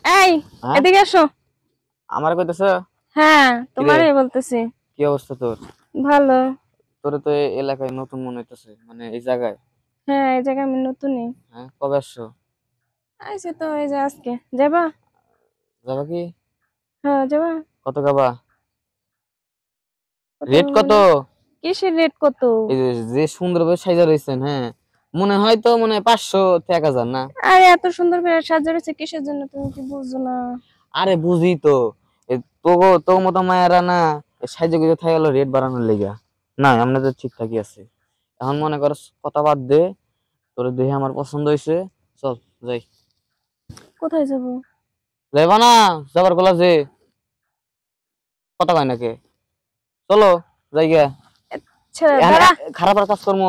এই হ্যাঁ এদিকে আসো। আমার কইতেছ? হ্যাঁ কি রে, তোমারই বলতেছি। কি অবস্থা তোর? ভালো। তোর তো এই এলাকায় নতুন মনে হইতেছে, মানে এই জায়গায়। হ্যাঁ এই জায়গায় আমি নতুনই। হ্যাঁ, কবে আসছো? আইছে তো এই যে আজকে। যাবা? যাবা কি? হ্যাঁ যাবা। কত খাবা? কত রেট কত? মানে? কিসের রেট কত? এই যে যে সুন্দরভাবে সাইজা রয়েছেন, হ্যাঁ মনে হয় তো মনে হয় 500 থেকে 1000 না? আরে এত সুন্দর করে সাজা রয়েছে কিসের জন্য তুমি কি বুঝছো না? আরে বুঝি তো, তো মতো মায়েরা না সাইজে গুজে থাই হলো রেট বাড়ানোর লেগা। না আমরা তো ঠিকঠাকই আছে। এখন মনে কর কথা বাদ দে, তোর দেখে আমার পছন্দ হয়েছে, চল যাই। কোথায় যাবো? যাইবা না? যাবার কলা যে কথা কয় নাকি? চলো যাই গিয়া। ছেড়ে দাঁড়া। খারাপ আর কাজ কর্ম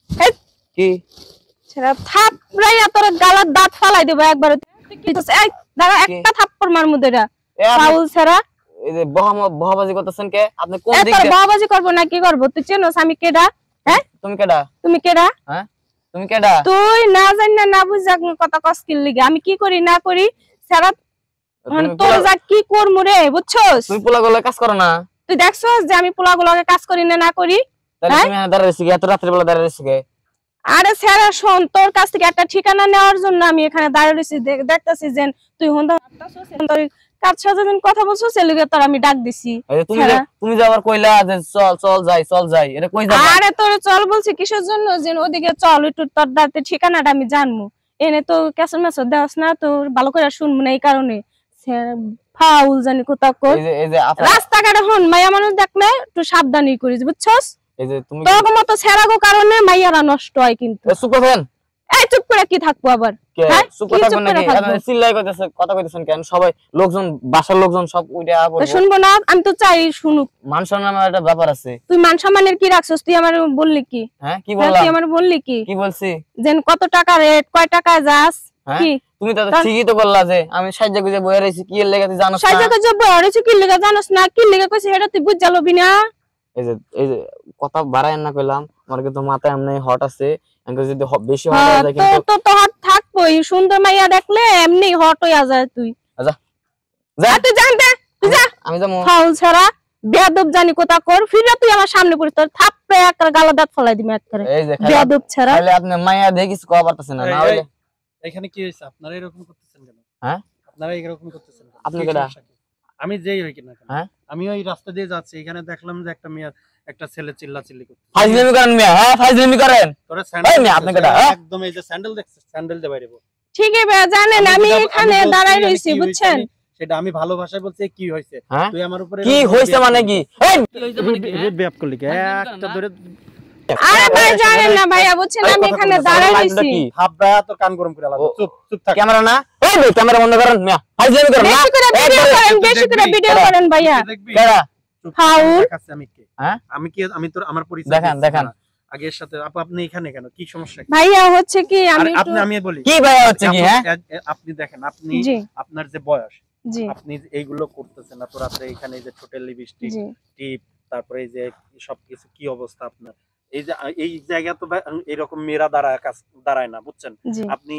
এই কি? ছেড়ে থাপড়াইয়া তোর গালার দাঁত ফালাই দেবো একবার। এই দাঁড়া, কি? একটা থাপ্পড় মার মুদেরা এ আপনি ফাউল ছাড়া। এই যে বহাবাজি করতেছেন কে? আপনি কোন এ দিক তোর দিয়ে? বাবাজি করবো না কি করবো? তুই চেনোস আমি কেডা? হ্যাঁ তুমি কেডা? তুমি কেডা? হ্যাঁ তুমি কেডা? তুই না জানি না বুঝা কথা কস্কিল লিগে আমি কি করি না করি সারা তুমি তোর যা কি করমু রে বুঝছস? তুমি পোলা গলা কাজ করো না? তুই দেখছস যে আমি পোলাগুলোকে কাজ করি না না করি? তাহলে হ্যাঁ তুমি এখানে দাঁড়িয়ে রয়েছি এত রাত্রে বেলা দাঁড়িয়ে রয়েছি কে? আরে স্যার শোন, তোর কাছ থেকে একটা ঠিকানা নেওয়ার জন্য আমি এখানে দাঁড়িয়ে রয়েছি। দেখতেছি যে তুই হন্দা তোর কাজ সাজাদিন কথা বলছস সে লিগে তোর আমি ডাক দিছি। এই যে তুমি যে আবার কইলা যে চল চল যাই, এটা কই যাবা? আরে তোরে চল বলছি কিসের জন্য? যে ওদিকে চল একটু তোর দাঁতে ঠিকানাটা আমি জানবো। এনে তো ক্যাসেল ম্যাসেল দেওয়াস না তো ভালো করে শুনবো না এই কারণে। ফাউল জানি কোথা কর এই যে রাস্তাঘাটে হন মাইয়া মানুষ দেখলে একটু সাবধানই করিস বুঝছস? এই যে তুমি তোর মতো ছেড়াগো কারণে মাইয়ারা নষ্ট হয় কিন্তু। চুপ করবেন? এই চুপ করে কি থাকবো আবার? কে হ্যাঁ চুপ কি কথা চুপ কোন করে নাকি? থাকবো? চিল্লাই কইতেছে, কথা কইতেছেন কেন? সবাই লোকজন, বাসার লোকজন সব উইটা তো পড়বো। শুনবো না? আমি তো চাই শুনুক। মান সম্মানের একটা ব্যাপার আছে। তুই মান সম্মানের কি রাখছস? তুই আমার বললি কি? হ্যাঁ কি হ্যাঁ, বললাম? তুই আমার বললি কি? কি বলছি? যে কত টাকা রেট, কয় টাকায় যাস? হ্যাঁ কি তুমি তো ঠিকই তো বললা যে আমি সাহায্য গুজে বইয়া রইছি, কি এর লেগে তুই জানোস না? সাইজাকে জব হরেছে কি লাগা জানোস না? কি লাগা কইছে এটা তুই বুঝ জালবি না? এই যে কথা বাড়ায় না কইলাম, আমার কিন্তু মাথায় এমনি হট আছে। আমি যদি বেশি হট হ্যাঁ হয়ে যায় তো কিন্তু। তো তো হট থাকবই, সুন্দর মাইয়া দেখলে এমনি হট হইয়া যায় তুই। আচ্ছা যা, তুই জানতে তুই যা। আমি যাবো। ফাউল ছাড়া বেয়াদব জানি কোথা কর ফিরে তুই আমার সামনে পড়িস তোর থাপ্পে একটা গালা দাঁত ফলাই দিমে একবারে। এই যে বেয়াদব ছাড়া। তাহলে আপনি মাইয়া দেখে কিছু কওয়া পারতেছেন না, না হইলে? এখানে কি হইছে? আপনারা এরকম করতেছেন কেন? হ্যাঁ আপনারা এরকম করতেছেন কেন? আপনি কি কেডা? সমস্যা কি? আমি যেই হই কিনা কেন, হ্যাঁ আমি ওই রাস্তা দিয়ে যাচ্ছি, এখানে দেখলাম যে একটা মেয়ে একটা ছেলে চিল্লাচিল্লি করতেছে। ফাইজলামি করেন মিয়া, হ্যাঁ ফাইজলামি করেন। তোরা এই স্যান্ডেল মেয়ে, আপনি কেডা? হ্যাঁ? একদম এই যে স্যান্ডেল দেখছিস, স্যান্ডেল দিয়ে বাইরে বল। ঠিকই ভাইয়া জানেন আমি এখানে দাঁড়াই রইছি বুঝছেন? সেটা আমি ভালো ভাষায় বলছি কি হইছে। হ্যাঁ তুই আমার উপরে কি হইছে মানে কি? এই রেড ব্যাপ করলি কে? একটা ধরে আরে ভাই জানেন না ভাইয়া বুঝছেন আমি এখানে দাঁড়াই রইছি। থাপড়া তোর কান গরম করে লাগবে। চুপ চুপ থাক। ক্যামেরা না, এই ভাই ক্যামেরা বন্ধ করেন মিয়া, ফাইজলামি করেন না। বেশি করে ভিডিও করেন, বেশি করে ভিডিও করেন ভাইয়া। দেখবি? কেডা? চুপ, ফাউল। দেখাচ্ছি আমি কে। হ্যাঁ আমি তোর আমার পরিচয় দেখান, দিচ্ছি দেখান। না। আগে এর সাথে আপনি এখানে কেন? কি সমস্যা? ভাইয়া হচ্ছে কি আমি আপনি আমি বলি কি ভাই হচ্ছে কি? হ্যাঁ আপনি দেখেন, আপনি জি আপনার যে বয়স, জি আপনি এইগুলো করতেছেন না তো রাতে এখানে এই যে ঠোঁটের লিপস্টিক জি টিপ, তারপরে এই যে সবকিছু কি অবস্থা আপনার? এই যে এই জায়গা তো এরকম মেয়েরা দাঁড়ায় না বুঝছেন? জি আপনি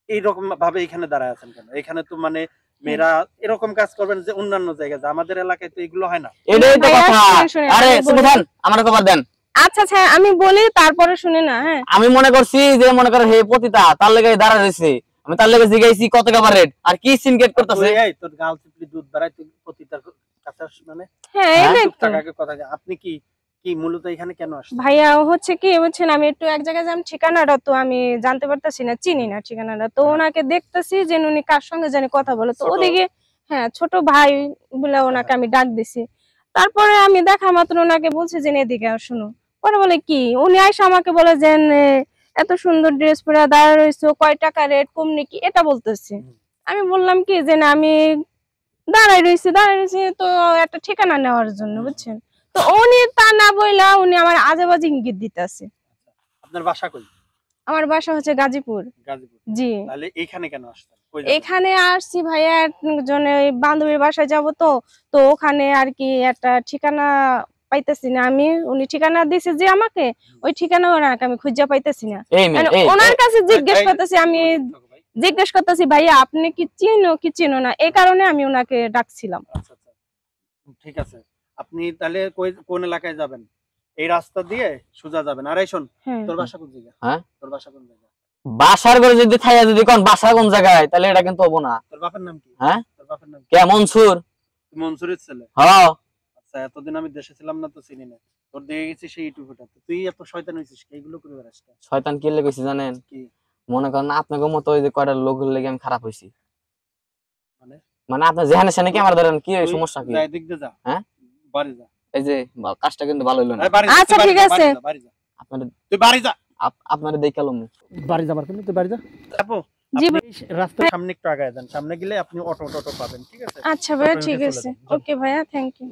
এইরকম ভাবে এখানে দাঁড়ায় আছেন কেন? এখানে তো মানে মেয়েরা এরকম কাজ করবেন যে অন্যান্য জায়গায়, যে আমাদের এলাকায় তো এগুলো হয় না। এটাই তো ভাইয়া, কথা। শুনেন, শুনেন, আরে আমি বলি। সুবহান, আমার খবর দেন। আচ্ছা আচ্ছা আমি বলি তারপরে শুনে না। হ্যাঁ আমি মনে করছি যে মনে করে হে পতিতা তার লেগে দাঁড়া রয়েছে, আমি তার লেগে জিগাইছি কত টাকা রেট আর কি সিনকেট করতেছে। এই তোর গাল চিপলি দুধ বাড়াই তুই প্রতিটার কাছে মানে হ্যাঁ হ্যাঁ, এটাই চুপ তো। থাক, আগে কথা বল। আপনি কি কি মূলত এখানে কেন আসছেন? ভাইয়া হচ্ছে কি বুঝছেন আমি একটু এক জায়গায় যাম, ঠিকানাটা তো আমি জানতে পারতেছি না, চিনি না ঠিকানাটা। তো ওনাকে দেখতেছি যে উনি কার সঙ্গে জানি কথা বলে তো ছোট? ওদিকে। হ্যাঁ ছোট ভাই বলে ওনাকে আমি ডাক দিছি। তারপরে আমি দেখা মাত্র ওনাকে বলছি যে এদিকে শুনো। পরে বলে কি উনি আইসা আমাকে বলে যে এত সুন্দর ড্রেস পরে দাঁড়ায় রয়েছে, কয় টাকা রেট কমনি কি এটা বলতেছে। আমি বললাম কি যে না আমি দাঁড়াই রয়েছি তো একটা ঠিকানা নেওয়ার জন্য বুঝছেন। তো উনি তা না বইলা উনি আমার আজেবাজে ইঙ্গিত দিতেছে। আপনার বাসা কই? আমার বাসা হচ্ছে গাজীপুর। গাজীপুর। জি তাহলে এইখানে কেন আসছেন? কই যাবেন? এখানে আসছি ভাইয়া একজনে ওই বান্ধবীর বাসায় যাব তো। তো ওখানে আর কি একটা ঠিকানা পাইতেছি না আমি, উনি ঠিকানা দিছে যে আমাকে ওই ঠিকানা ওনাকে আমি খুঁজে পাইতেছি না। এই মেয়ে, মানে এই ওনার কাছে জিজ্ঞেস এই, করতেছি আমি। থাকো ভাই। জিজ্ঞেস করতেছি ভাইয়া আপনি কি চিনো কি চিনো না, এই কারণে আমি ওনাকে ডাকছিলাম। আচ্ছা আচ্ছা, ঠিক আছে। আপনি তাহলে কোন এলাকায় যাবেন? এই রাস্তা দিয়ে সোজা যাবেন। আর এই শোন, হ্যাঁ তোর বাসা কোন জায়গা? হ্যাঁ? তোর বাসা কোন জায়গা? বাসার ঘরে যদি থাইয়া যদি কোন বাসা কোন জায়গায়, তাহলে এটা কিন্তু হবো না। তোর বাপের নাম কি? হ্যাঁ? তোর বাপের নাম কি? কে মনসুর? তুই মনসুরের ছেলে? হ্যাঁ। আচ্ছা, এতদিন আমি দেশে ছিলাম না তো চিনি না। তোর দেখে গেছি সেই ইউটিউবটা। তুই এত শয়তান হইছিস কি? এইগুলো করে বেড়াস কেন? শয়তান কি লেগেছি জানেন? কি মনে করেন আপনাকে মতো ওই যে কয়টা লোক লেগে আমি খারাপ হইছি। মানে? মানে আপনার যেখানে সেখানে ক্যামেরা ধরেন, কি তুই সমস্যা কি? যা, এদিক দিয়ে যা। হ্যাঁ? বাড়ি যা। এই যে কাজটা কিন্তু ভালো হইলো না। এই বাড়ি যা, আচ্ছা, তুই বাড়ি ঠিক যা, আছে। বাড়ি যা। আপনার তুই বাড়ি যা। আপনার দেখালাম বাড়ি যাবার কেন? তুই বাড়ি যা। আপু, জি আপনি রাস্তার সামনে একটু আগায় যান। সামনে গেলে আপনি অটো পাবেন, ঠিক আছে? আচ্ছা ভাইয়া, অটো ঠিক চলে আছে। যান। ওকে ভাইয়া, থ্যাংক ইউ।